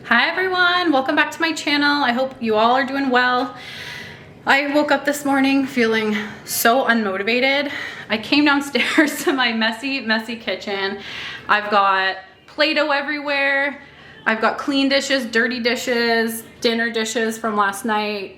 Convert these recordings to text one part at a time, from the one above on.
Hi everyone, welcome back to my channel. I hope you all are doing well. I woke up this morning feeling so unmotivated. I came downstairs to my messy kitchen. I've got Play-Doh everywhere. I've got clean dishes, dirty dishes, dinner dishes from last night.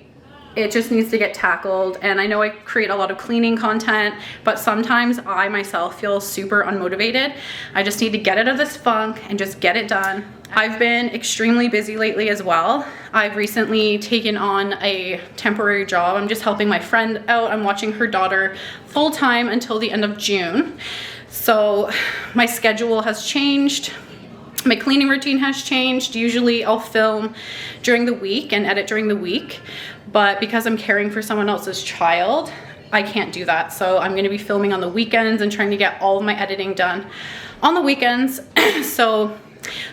It just needs to get tackled, and I know I create a lot of cleaning content, but sometimes I myself feel super unmotivated. I just need to get out of this funk and just get it done. I've been extremely busy lately as well. I've recently taken on a temporary job. I'm just helping my friend out. I'm watching her daughter full-time until the end of June. So my schedule has changed. My cleaning routine has changed. Usually I'll film during the week and edit during the week, but because I'm caring for someone else's child, I can't do that. So I'm gonna be filming on the weekends and trying to get all of my editing done on the weekends. So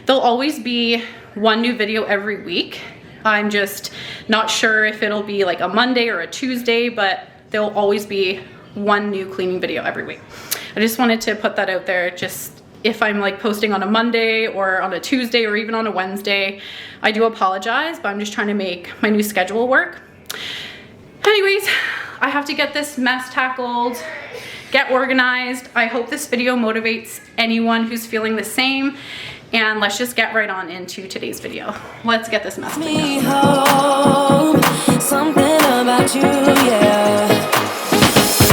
there'll always be one new video every week. I'm just not sure if it'll be like a Monday or a Tuesday, but there'll always be one new cleaning video every week. I just wanted to put that out there. Just if I'm like posting on a Monday or on a Tuesday or even on a Wednesday, I do apologize, but I'm just trying to make my new schedule work. Anyways, I have to get this mess tackled, get organized. I hope this video motivates anyone who's feeling the same. And let's just get right on into today's video. Let's get this mess done. Something about you, yeah.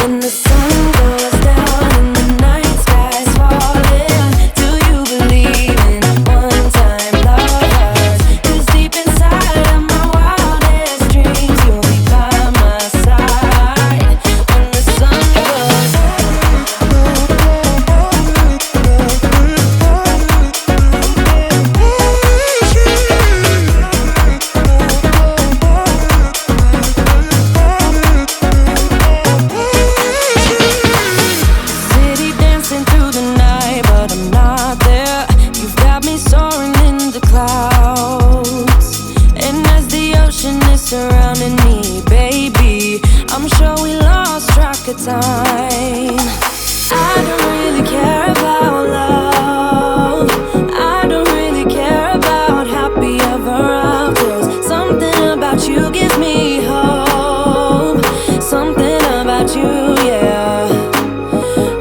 When the sun goes down and the night sky's falling, do you believe in one-time lovers? 'Cause deep inside of my wildest dreams, you'll be by my side when the sun goes surrounding me, baby. I'm sure we lost track of time. I don't really care about love. I don't really care about happy ever afters. Something about you gives me hope. Something about you, yeah.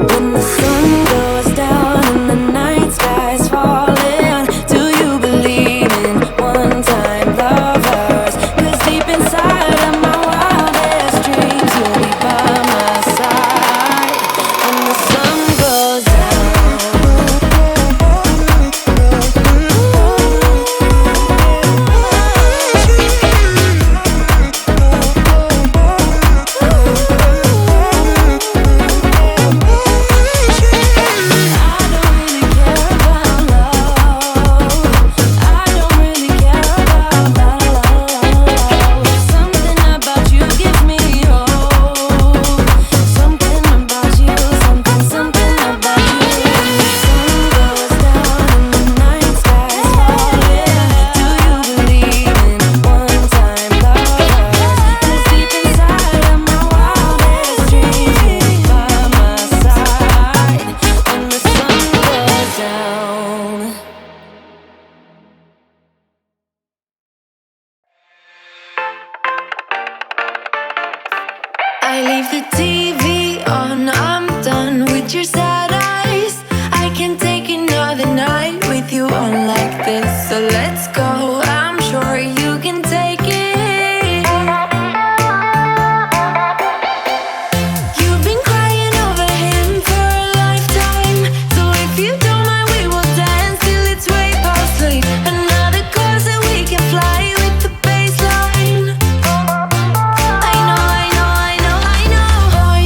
When the sun goes down and the night sky's falling, do you believe in one-time lovers? Deep inside of my wildest dreams, you'll be by my side when the sun goes down. I don't really care about love. I don't really care about love. Something about you gives me hope. Something about you, something about you. When the sun goes down and the night sky's falling, do you believe in one-time lovers? 'Cause deep inside of my wildest dreams, you'll be by my side when the sun goes down. I leave the TV on, I'm done with your sad eyes. I can take another night with you on like this. So let's go, I'm sure you can take it. You've been crying over him for a lifetime. So if you don't mind, we will dance till it's way past sleep. Another course that we can fly with the baseline. I know, I know, I know, I know. Boy,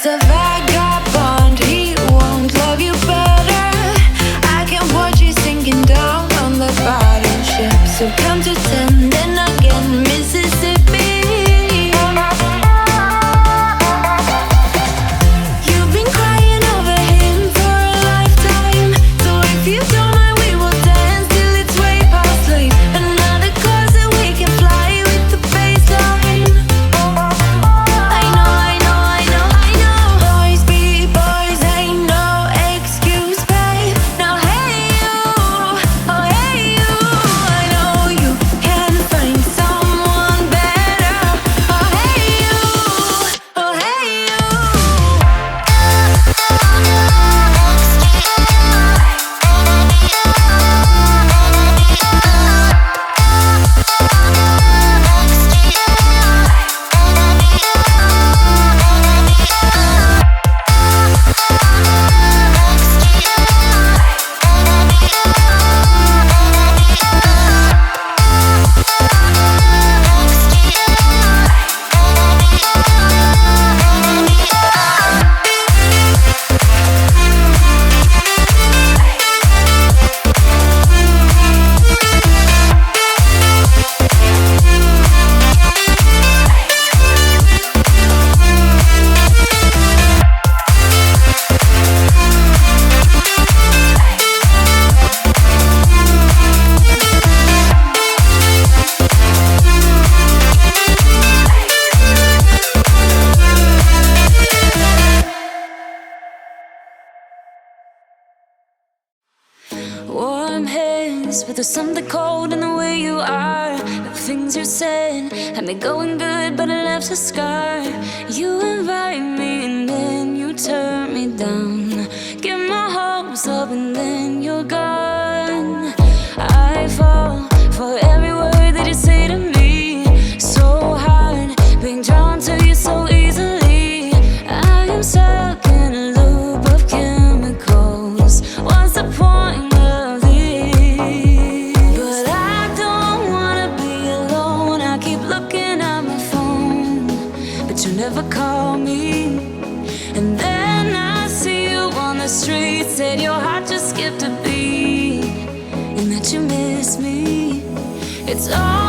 He's a vagabond, he won't love you better. I can watch you sinking down on the battleship. So come to 10, then again, Mississippi. You've been crying over him for a lifetime. So if you don't mind, we will dance till it's way past sleep. Another course that we can fly with the baseline. I know, I know, I know, I know. Boys be boys, ain't no excuse, babe. Now hey you, oh hey you. I know you can find someone better. Oh hey you, oh hey you. Warm hands, but there's something cold in the way you are. The things you said had me going good, but it left a scar. You invite me and then you turn me down. Get my hopes up and then you're gone. I fall for every word that you say to me. So hard, being drawn to you so easily. I am stuck in a loop of chemicals. What's the point of this? But I don't wanna be alone. I keep looking at my phone, but you never call me. And then I see you on the street. Said your heart just skipped a beat, and that you miss me. It's all